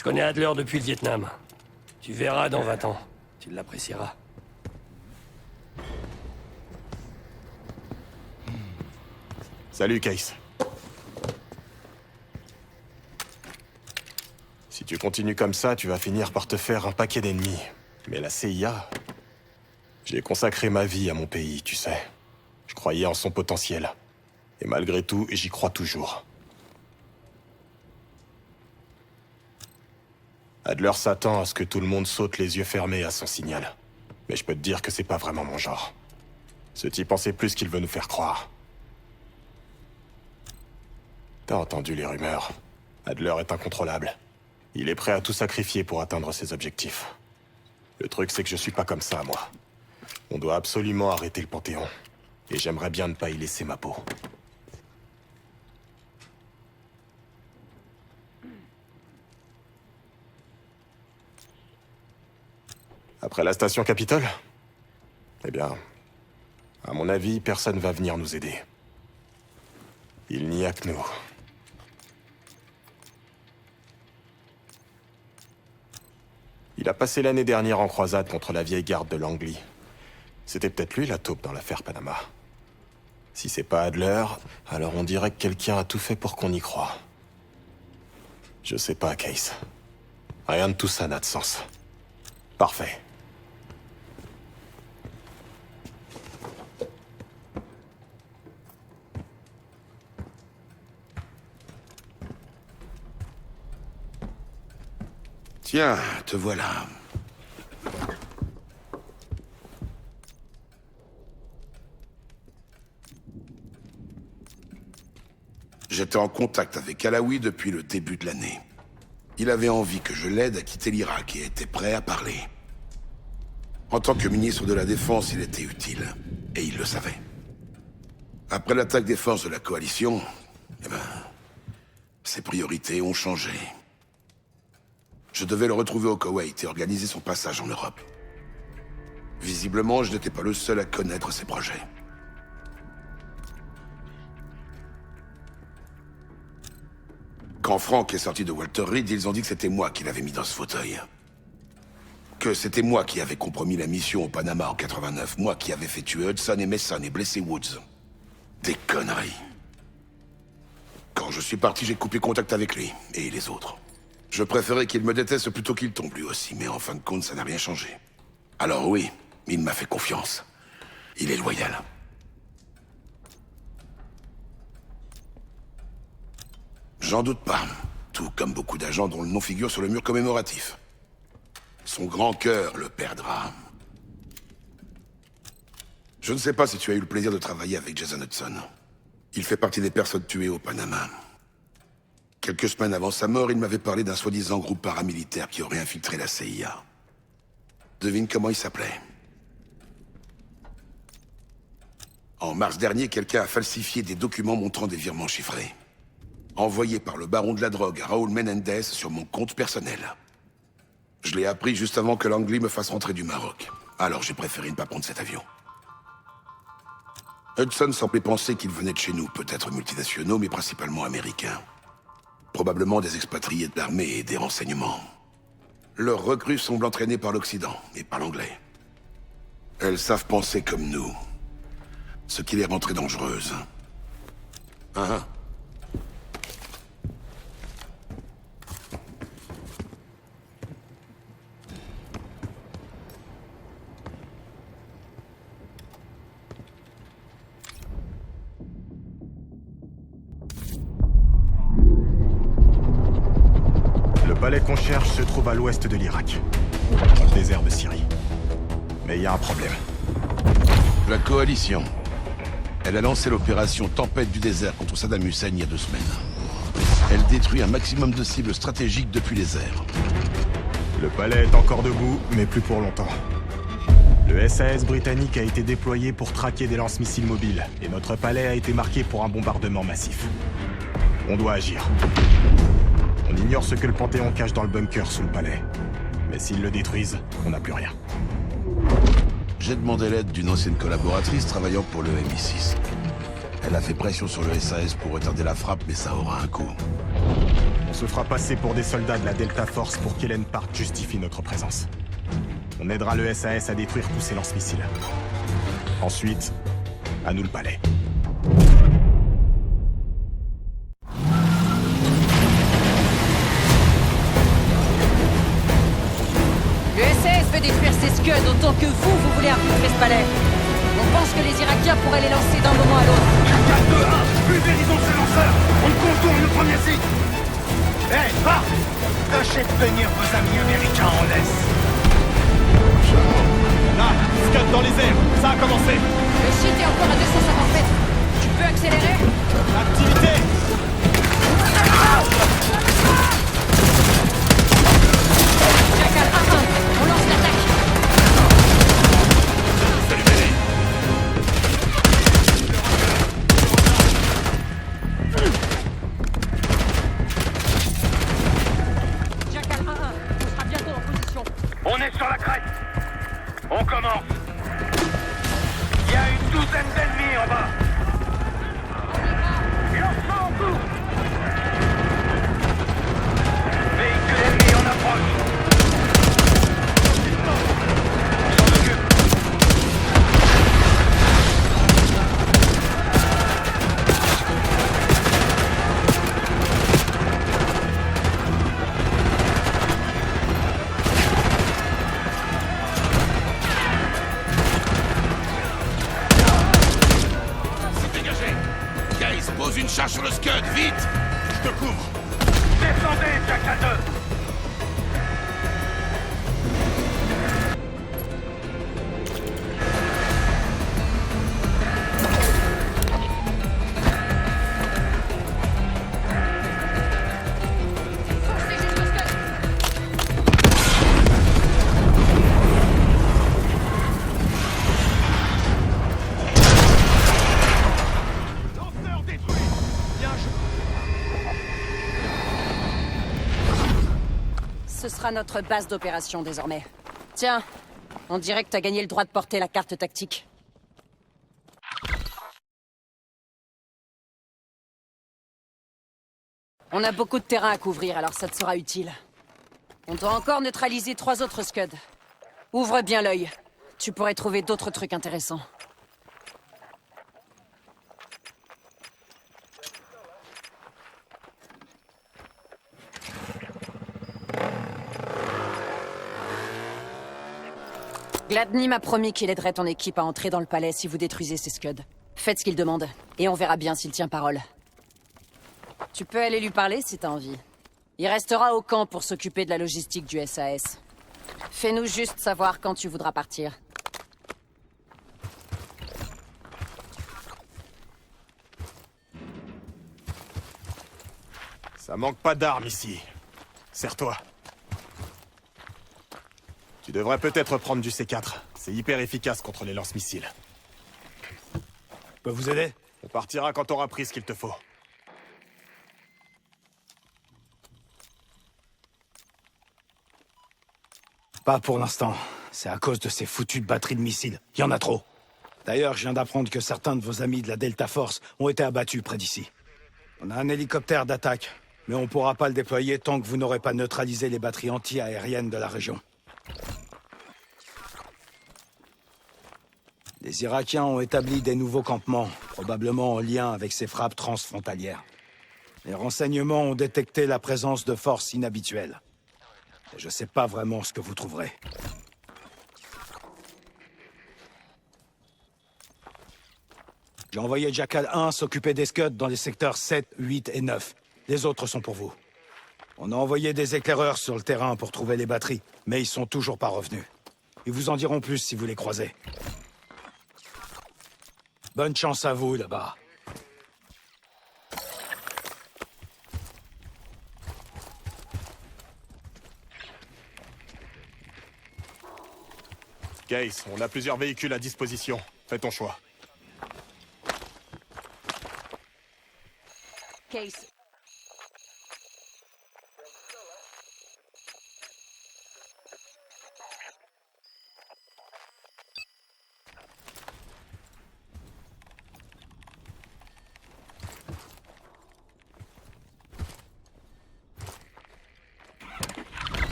Je connais Adler depuis le Vietnam. Tu verras dans 20 ans. Tu l'apprécieras. Salut, Case. Si tu continues comme ça, tu vas finir par te faire un paquet d'ennemis. Mais la CIA... J'ai consacré ma vie à mon pays, tu sais. Je croyais en son potentiel. Et malgré tout, j'y crois toujours. Adler s'attend à ce que tout le monde saute les yeux fermés à son signal. Mais je peux te dire que c'est pas vraiment mon genre. Ce type en sait plus qu'il veut nous faire croire. T'as entendu les rumeurs. Adler est incontrôlable. Il est prêt à tout sacrifier pour atteindre ses objectifs. Le truc, c'est que je suis pas comme ça, moi. On doit absolument arrêter le Panthéon. Et j'aimerais bien ne pas y laisser ma peau. Après la station Capitole? Eh bien, à mon avis, personne va venir nous aider. Il n'y a que nous. Il a passé l'année dernière en croisade contre la vieille garde de Langley. C'était peut-être lui la taupe dans l'affaire Panama. Si c'est pas Adler, alors on dirait que quelqu'un a tout fait pour qu'on y croie. Je sais pas, Case. Rien de tout ça n'a de sens. Parfait. Tiens, te voilà. J'étais en contact avec Alaoui depuis le début de l'année. Il avait envie que je l'aide à quitter l'Irak et était prêt à parler. En tant que ministre de la Défense, il était utile. Et il le savait. Après l'attaque des forces de la coalition, eh ben, ses priorités ont changé. Je devais le retrouver au Koweït et organiser son passage en Europe. Visiblement, je n'étais pas le seul à connaître ses projets. Quand Frank est sorti de Walter Reed, ils ont dit que c'était moi qui l'avais mis dans ce fauteuil. Que c'était moi qui avais compromis la mission au Panama en 89, moi qui avais fait tuer Hudson et Mason et blessé Woods. Des conneries. Quand je suis parti, j'ai coupé contact avec lui, et les autres. Je préférais qu'il me déteste plutôt qu'il tombe lui aussi, mais en fin de compte, ça n'a rien changé. Alors oui, il m'a fait confiance. Il est loyal. J'en doute pas. Tout comme beaucoup d'agents dont le nom figure sur le mur commémoratif. Son grand cœur le perdra. Je ne sais pas si tu as eu le plaisir de travailler avec Jason Hudson. Il fait partie des personnes tuées au Panama. Quelques semaines avant sa mort, il m'avait parlé d'un soi-disant groupe paramilitaire qui aurait infiltré la CIA. Devine comment il s'appelait. En mars dernier, quelqu'un a falsifié des documents montrant des virements chiffrés. Envoyés par le baron de la drogue, Raoul Menendez, sur mon compte personnel. Je l'ai appris juste avant que Langley me fasse rentrer du Maroc. Alors j'ai préféré ne pas prendre cet avion. Hudson semblait penser qu'il venait de chez nous, peut-être multinationaux, mais principalement américains. Probablement des expatriés de l'armée et des renseignements. Leurs recrues semblent entraînées par l'Occident, et par l'anglais. Elles savent penser comme nous. Ce qui les rend très dangereuses. Hein? Le palais qu'on cherche se trouve à l'ouest de l'Irak, dans le désert de Syrie. Mais il y a un problème. La coalition. Elle a lancé l'opération Tempête du désert contre Saddam Hussein il y a 2 semaines. Elle détruit un maximum de cibles stratégiques depuis les airs. Le palais est encore debout, mais plus pour longtemps. Le SAS britannique a été déployé pour traquer des lance-missiles mobiles, et notre palais a été marqué pour un bombardement massif. On doit agir. On ignore ce que le Panthéon cache dans le bunker sous le palais. Mais s'ils le détruisent, on n'a plus rien. J'ai demandé l'aide d'une ancienne collaboratrice travaillant pour le MI6. Elle a fait pression sur le SAS pour retarder la frappe, mais ça aura un coût. On se fera passer pour des soldats de la Delta Force pour qu'Hélène Part justifie notre présence. On aidera le SAS à détruire tous ces lance-missiles. Ensuite, à nous le palais. Le SAS veut détruire ces Scuds autant que vous voulez infiltrer ce palais. On pense que les Irakiens pourraient les lancer d'un moment à l'autre. 4-2-1, pulvérisons ces lanceurs. On contourne le premier site. Hé, va! Tâchez de tenir vos amis américains en laisse. Là, Scud dans les airs, ça a commencé. Le site est encore à 250 mètres. Tu peux accélérer? Activité! Jackal 1-1, on lance l'attaque. Jackal 1-1, on sera bientôt en position. On est sur la crête. On commence. Il y a une douzaine d'ennemis en bas. Lancement en cours. Véhicule ennemi en approche. J'en occupe. Case, pose une charge sur le Scud, vite! Je te couvre. Descendez, Jackal 2. Foncez jusqu'au Scud. Lanceur détruit. Bien joué. Ce sera notre base d'opération désormais. Tiens, on dirait que t'as gagné le droit de porter la carte tactique. On a beaucoup de terrain à couvrir, alors ça te sera utile. On doit encore neutraliser 3 autres Scuds. Ouvre bien l'œil. Tu pourrais trouver d'autres trucs intéressants. Gladney m'a promis qu'il aiderait ton équipe à entrer dans le palais si vous détruisez ces Scuds. Faites ce qu'il demande, et on verra bien s'il tient parole. Tu peux aller lui parler si t'as envie. Il restera au camp pour s'occuper de la logistique du SAS. Fais-nous juste savoir quand tu voudras partir. Ça manque pas d'armes ici. Serre-toi. Tu devrais peut-être prendre du C4. C'est hyper efficace contre les lance-missiles. Je peux vous aider? On partira quand t'auras pris ce qu'il te faut. Pas pour l'instant. C'est à cause de ces foutues batteries de missiles. Il y en a trop. D'ailleurs, je viens d'apprendre que certains de vos amis de la Delta Force ont été abattus près d'ici. On a un hélicoptère d'attaque, mais on pourra pas le déployer tant que vous n'aurez pas neutralisé les batteries anti-aériennes de la région. Les Irakiens ont établi des nouveaux campements, probablement en lien avec ces frappes transfrontalières. Les renseignements ont détecté la présence de forces inhabituelles. Et je sais pas vraiment ce que vous trouverez. J'ai envoyé Jackal 1 s'occuper des Scuds dans les secteurs 7, 8 et 9. Les autres sont pour vous. On a envoyé des éclaireurs sur le terrain pour trouver les batteries, mais ils sont toujours pas revenus. Ils vous en diront plus si vous les croisez. Bonne chance à vous, là-bas. Case, on a plusieurs véhicules à disposition. Fais ton choix. Case.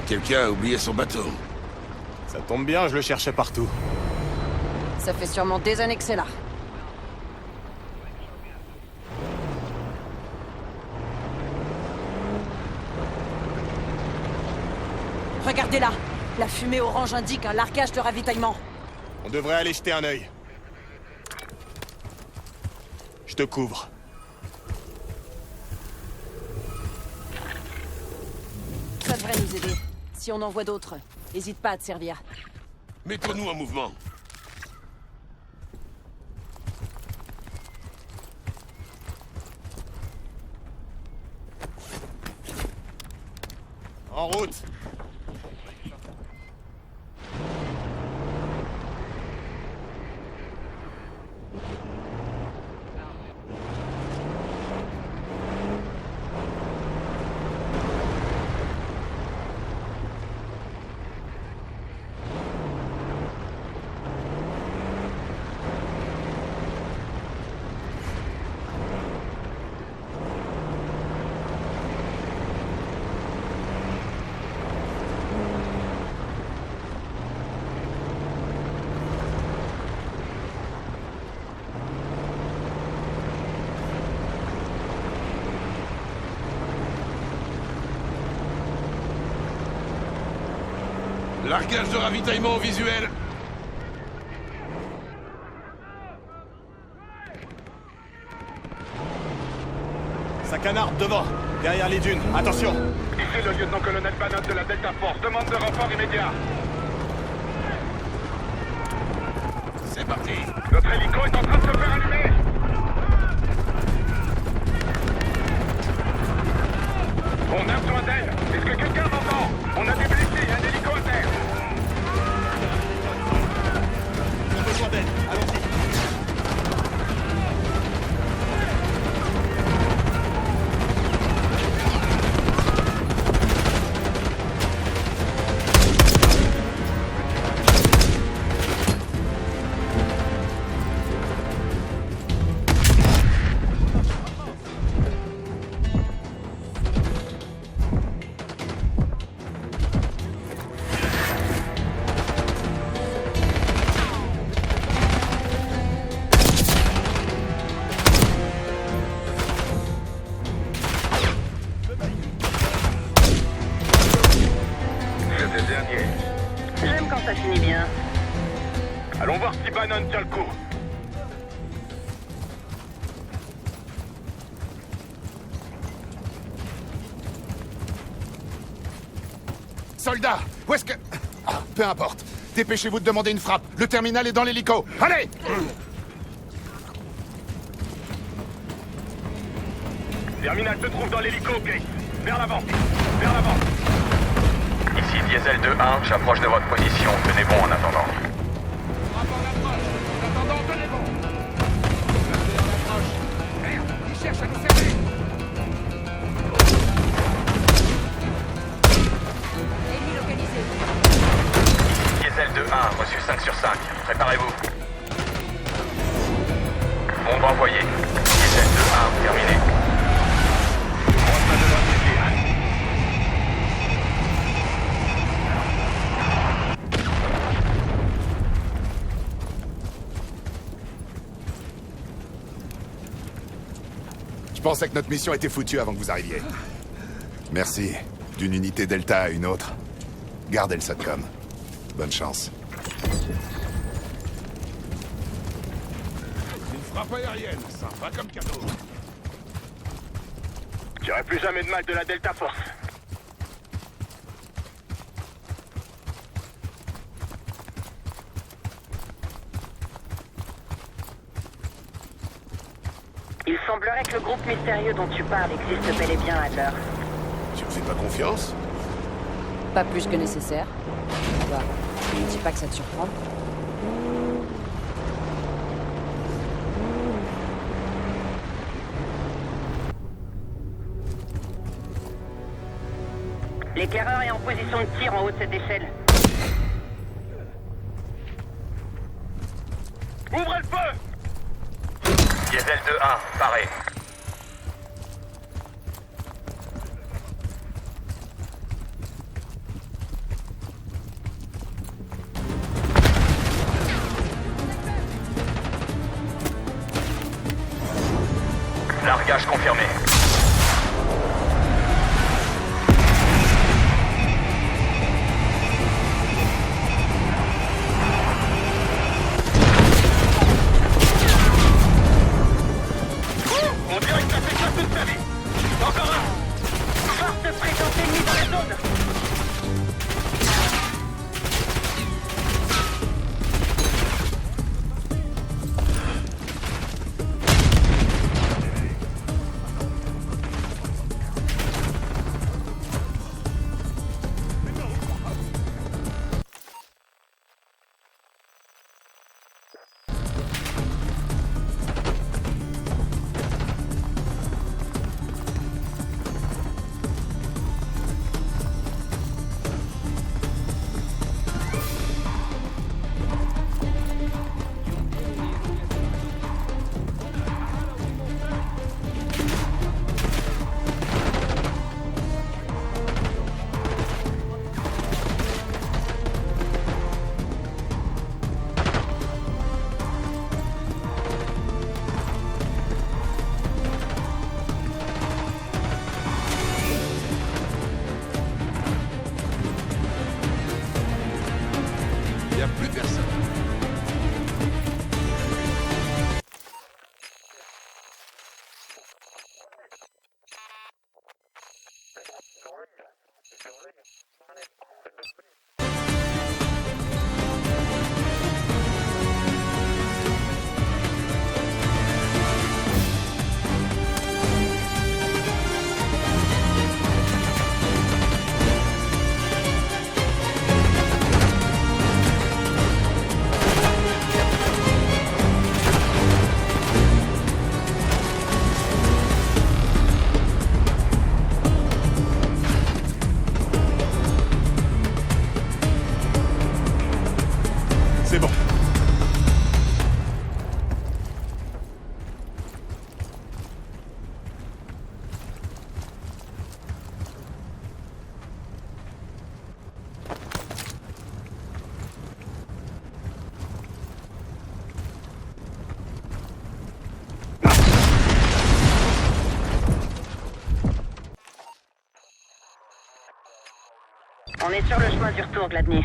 Quelqu'un a oublié son bateau. Ça tombe bien, je le cherchais partout. Ça fait sûrement des années que c'est là. Regardez là. La fumée orange indique un largage de ravitaillement. On devrait aller jeter un œil. Je te couvre. Ça devrait nous aider. Si on en voit d'autres, n'hésite pas à te servir. Mettons-nous en mouvement. En route. Largage de ravitaillement au visuel. Ça canarde devant, derrière les dunes. Attention. Ici le lieutenant-colonel Bannon de la Delta Force. Demande de renfort immédiat. C'est parti. Notre hélico est en train de se faire allumer. On a besoin d'aide. Est-ce que quelqu'un m'entend? On a des blessés et un hélico à terre. On a besoin d'aide. Allons-y. C'était le dernier. J'aime quand ça finit bien. Allons voir si Bannon tient le coup. Soldats, où est-ce que... Ah, peu importe. Dépêchez-vous de demander une frappe. Le terminal est dans l'hélico. Allez! Terminal se trouve dans l'hélico, Gates. Vers l'avant. Vers l'avant. Ici Diesel 2-1, j'approche de votre position. Tenez bon en attendant. Rapport d'approche. En attendant, tenez bon. Merde, il cherche à nous serrer. Ennemi localisé. Diesel 2-1, reçu 5 sur 5. Préparez-vous. Bombe envoyée. Diesel 2-1, terminé. Je pensais que notre mission était foutue avant que vous arriviez. Merci. D'une unité Delta à une autre. Gardez le SATCOM. Bonne chance. Une frappe aérienne, sympa comme cadeau. J'aurai plus jamais de mal de la Delta Force. Il semblerait que le groupe mystérieux dont tu parles existe bel et bien, Adler. Tu me fais pas confiance? Pas plus que nécessaire. Bah, ne dis pas que ça te surprend. L'éclaireur est en position de tir en haut de cette échelle. Ouvrez le feu! Diesel 2-1, paré. Déblocage confirmé. On dirait que t'as fait ça toute ta vie. Encore un. Force de présence ennemie dans la zone. Y a plus personne. C'est bon. On est sur le chemin du retour, Gladney.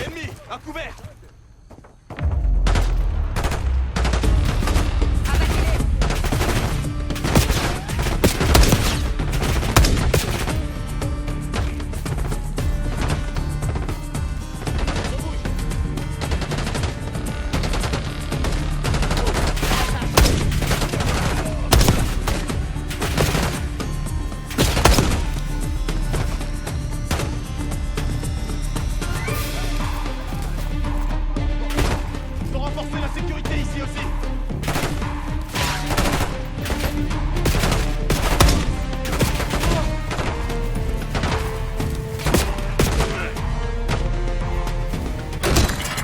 Ennemi, à couvert. Faut renforcer la sécurité ici aussi.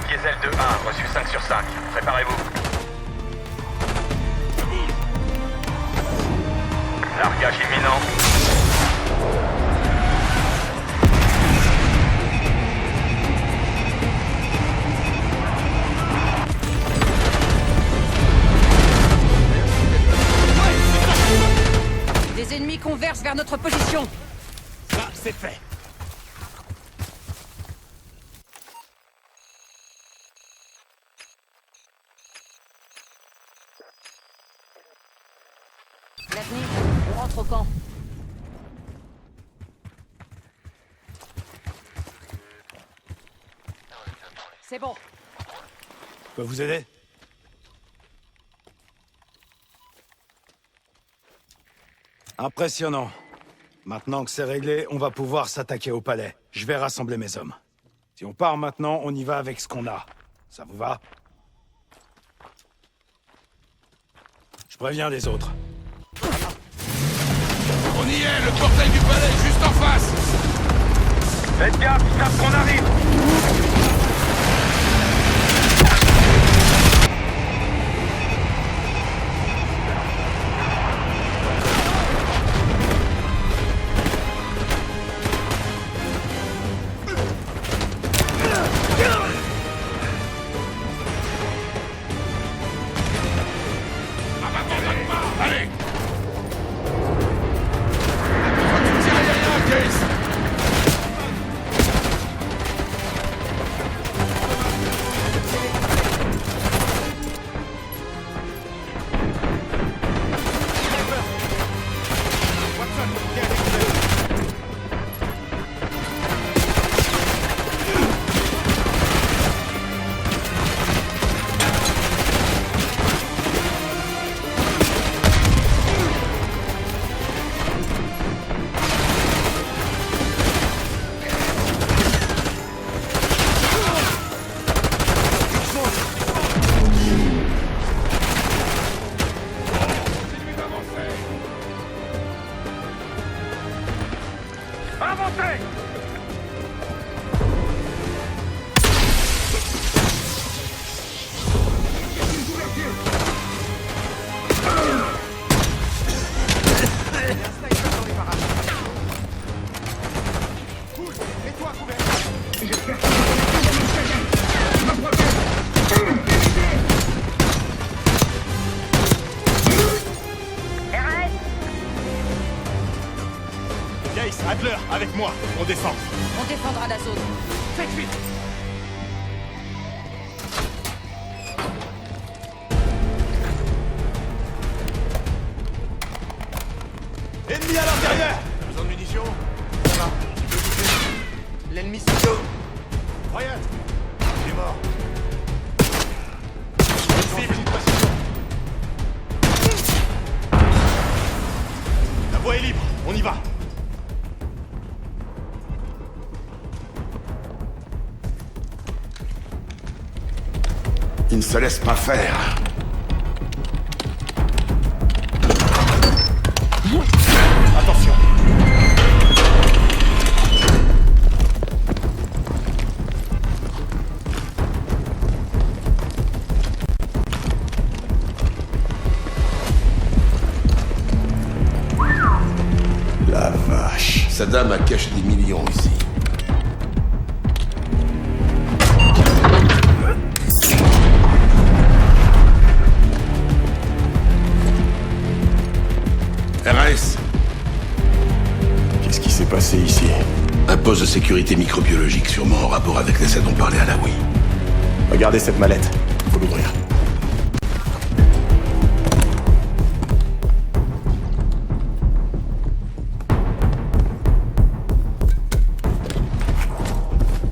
Diesel 2-1, reçu 5 sur 5. Préparez-vous. Largage imminent. Des ennemis convergent vers notre position. Ça, c'est fait. Gladney, on rentre au camp. C'est bon. Je peux vous aider? Impressionnant. Maintenant que c'est réglé, on va pouvoir s'attaquer au palais. Je vais rassembler mes hommes. Si on part maintenant, on y va avec ce qu'on a. Ça vous va? Je préviens les autres. On y est, le portail du palais est juste en face. Faites gaffe, ils savent qu'on arrive. Allez! Avancez! Case, Adler, avec moi. On descend. On défendra la zone. Faites vite! Ennemi à l'intérieur. Besoin de munitions? Ça va. L'ennemi c'est chaud! Ryan, il est mort. La voie est libre, on y va. Il ne se laisse pas faire. Attention. La vache. Saddam a caché des millions ici. RS, Qu'est-ce qui s'est passé ici? un poste de sécurité microbiologique sûrement en rapport avec les aides dont parlait Alaoui. Regardez cette mallette. Faut l'ouvrir.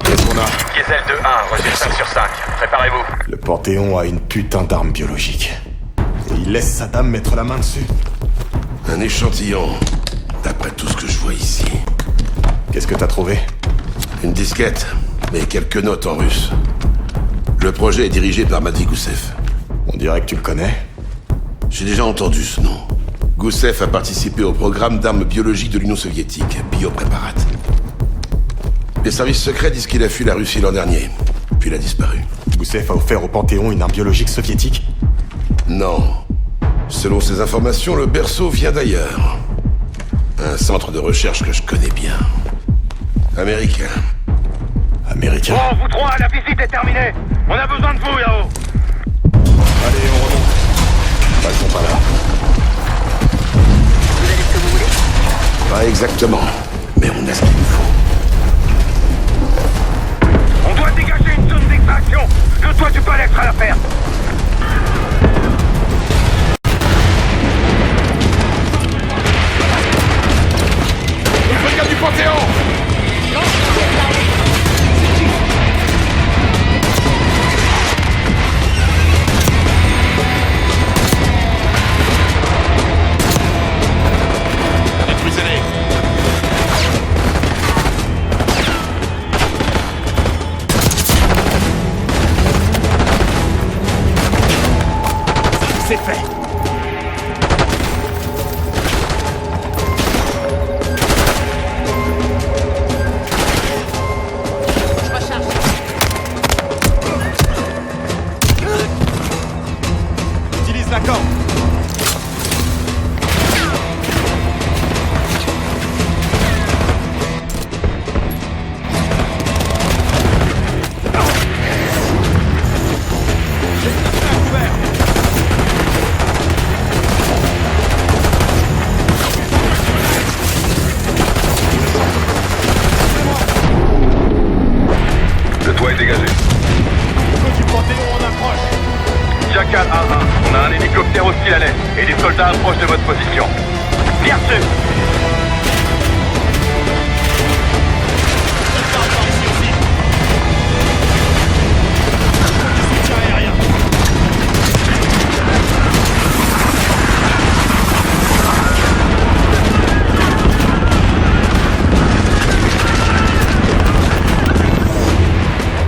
Qu'est-ce qu'on a? Diesel 2-1, reçu 5 sur 5. Préparez-vous. Le Panthéon a une putain d'arme biologique. Et il laisse Saddam mettre la main dessus. Un échantillon, d'après tout ce que je vois ici. Qu'est-ce que t'as trouvé? Une disquette, mais quelques notes en russe. Le projet est dirigé par Madi Goussev. On dirait que tu le connais. J'ai déjà entendu ce nom. Goussev a participé au programme d'armes biologiques de l'Union soviétique, Biopréparat. Les services secrets disent qu'il a fui la Russie l'an dernier, puis il a disparu. Goussev a offert au Panthéon une arme biologique soviétique? Non. Selon ces informations, le berceau vient d'ailleurs. Un centre de recherche que je connais bien. Américain. Américain? Bon, vous trois, la visite est terminée. On a besoin de vous, Yao. Allez, on remonte. Passons pas là. Vous avez ce que vous voulez? Pas exactement, mais on a ce qu'il nous faut. On doit dégager une zone d'extraction. Le toit du palais fera l'affaire. Brigade du Panthéon! c'est fait. Utilise la corde. Le toit est dégagé. Du Panthéon en approche. Jackal 1-1, on a un hélicoptère hostile à l'est et des soldats approchent de votre position. Tire dessus.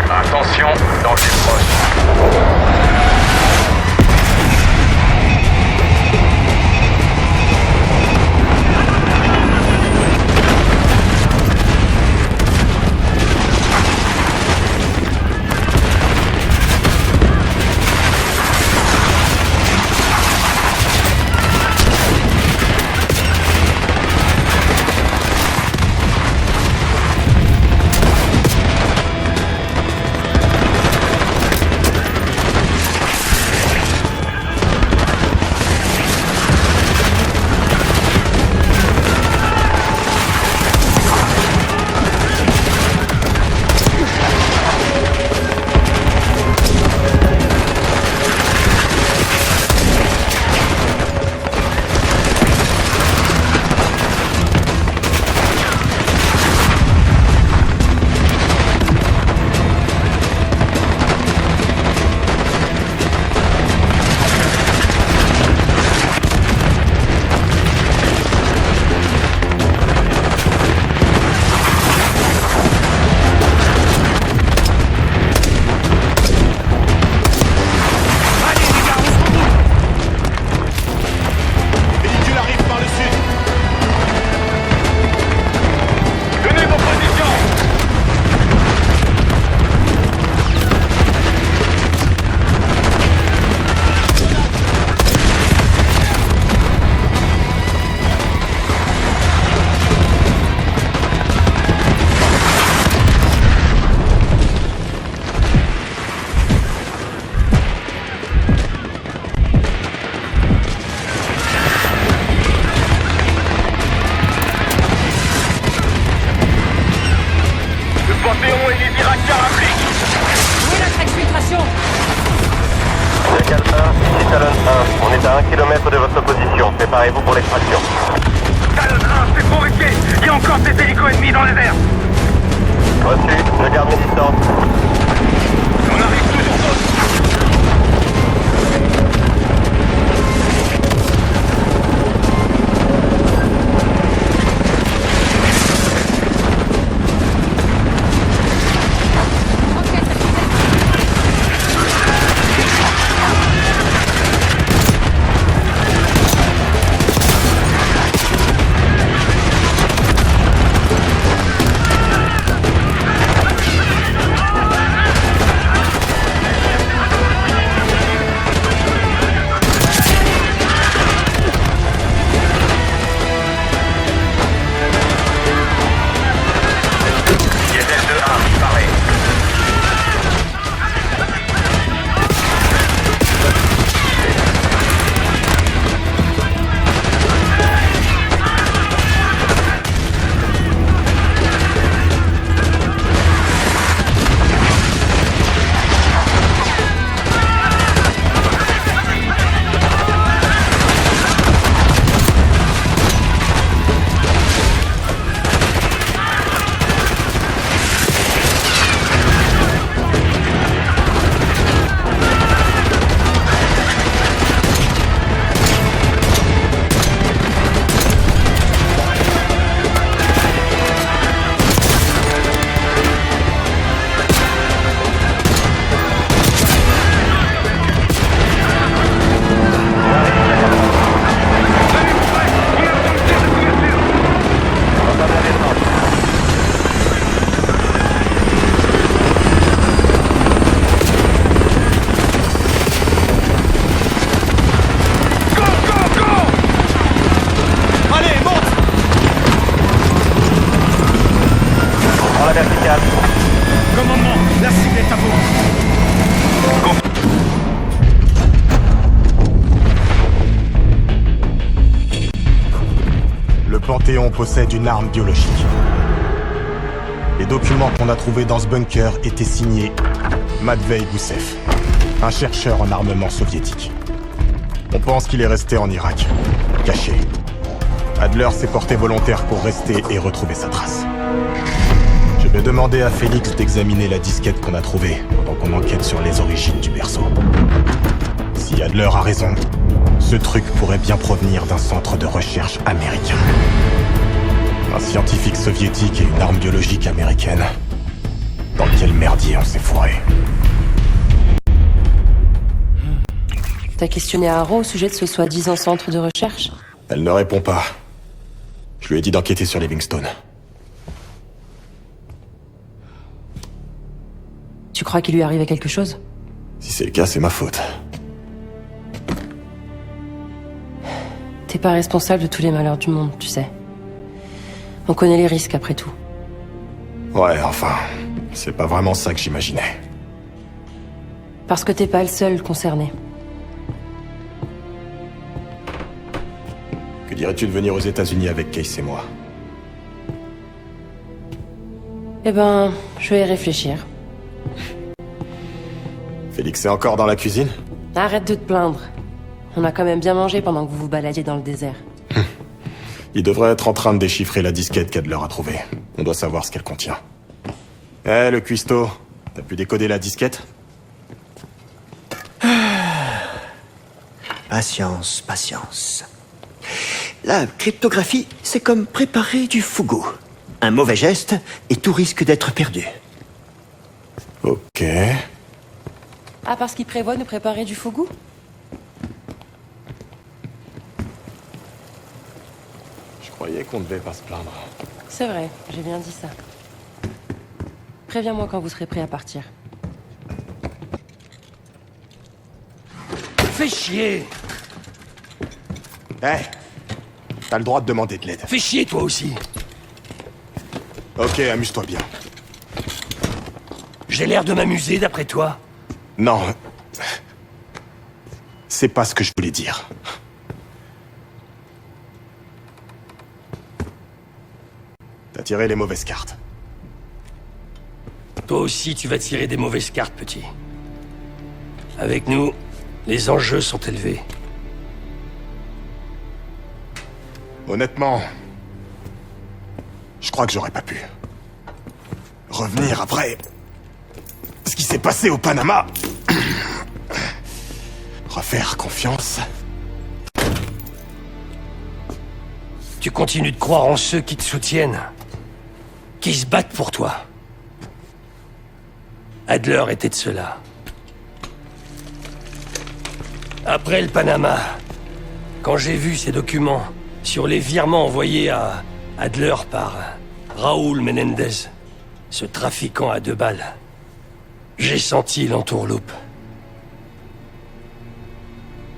Attention, danger proche. On est à 1 km de votre position. Préparez-vous pour l'extraction. Talon 1, c'est trop risqué. Il y a encore des hélicos ennemis dans les airs. Reçu, je garde mes distances. On arrive toujours d'autres. est à vous. Le Panthéon possède une arme biologique. Les documents qu'on a trouvés dans ce bunker étaient signés Matvei Gusev, un chercheur en armement soviétique. On pense qu'il est resté en Irak, caché. Adler s'est porté volontaire pour rester et retrouver sa trace. Je vais demander à Félix d'examiner la disquette qu'on a trouvée pendant qu'on enquête sur les origines du berceau. Si Adler a raison, ce truc pourrait bien provenir d'un centre de recherche américain. Un scientifique soviétique et une arme biologique américaine. Dans quel merdier on s'est fourré? T'as questionné Haro au sujet de ce soi-disant centre de recherche? Elle ne répond pas. Je lui ai dit d'enquêter sur Livingstone. Tu crois qu'il lui arrivait quelque chose? Si c'est le cas, c'est ma faute. T'es pas responsable de tous les malheurs du monde, tu sais. On connaît les risques après tout. Ouais, enfin, c'est pas vraiment ça que j'imaginais. Parce que t'es pas le seul concerné. Que dirais-tu de venir aux États-Unis avec Case et moi? Eh ben, je vais y réfléchir. Félix est encore dans la cuisine? Arrête de te plaindre. On a quand même bien mangé pendant que vous vous baladiez dans le désert. Il devrait être en train de déchiffrer la disquette qu'Adler a trouvée. On doit savoir ce qu'elle contient. Eh, le cuistot, t'as pu décoder la disquette? Patience, patience. La cryptographie, c'est comme préparer du fougou. Un mauvais geste, et tout risque d'être perdu. Ok. Ah, parce qu'il prévoit de préparer du fougou? Je croyais qu'on ne devait pas se plaindre. C'est vrai, j'ai bien dit ça. Préviens-moi quand vous serez prêt à partir. Fais chier! Eh, t'as le droit de demander de l'aide. Fais chier, toi aussi! Ok, amuse-toi bien. J'ai l'air de m'amuser, d'après toi? Non. C'est pas ce que je voulais dire. T'as tiré les mauvaises cartes. Toi aussi, tu vas tirer des mauvaises cartes, petit. Avec nous, les enjeux sont élevés. Honnêtement, je crois que j'aurais pas pu. Revenir après ce qui s'est passé au Panama. Refaire confiance. Tu continues de croire en ceux qui te soutiennent, qui se battent pour toi. Adler était de ceux-là. Après le Panama, quand j'ai vu ces documents sur les virements envoyés à Adler par Raúl Menendez, ce trafiquant à 2 balles, j'ai senti l'entourloupe.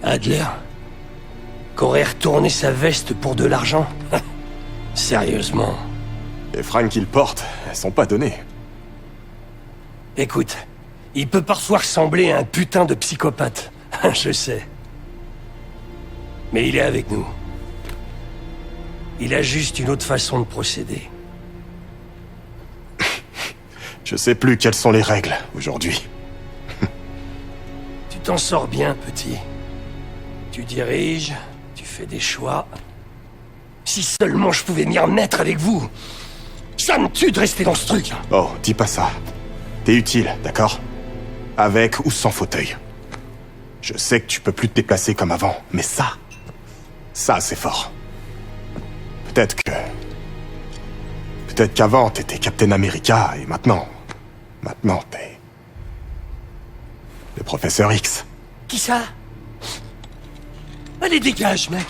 Adler, qu'aurait retourné sa veste pour de l'argent? Sérieusement. Les fringues qu'il porte, elles sont pas données. Écoute, il peut parfois ressembler à un putain de psychopathe. Je sais. Mais il est avec nous. Il a juste une autre façon de procéder. Je sais plus quelles sont les règles, aujourd'hui. Tu t'en sors bien, petit. Tu diriges, tu fais des choix. Si seulement je pouvais m'y remettre avec vous. Ça me tue de rester dans ce truc. Oh, dis pas ça. T'es utile, d'accord? Avec ou sans fauteuil. Je sais que tu peux plus te déplacer comme avant, mais ça, c'est fort. Peut-être qu'avant, t'étais Captain America, et maintenant, t'es... le Professeur X. Qui ça? Allez, dégage, mec.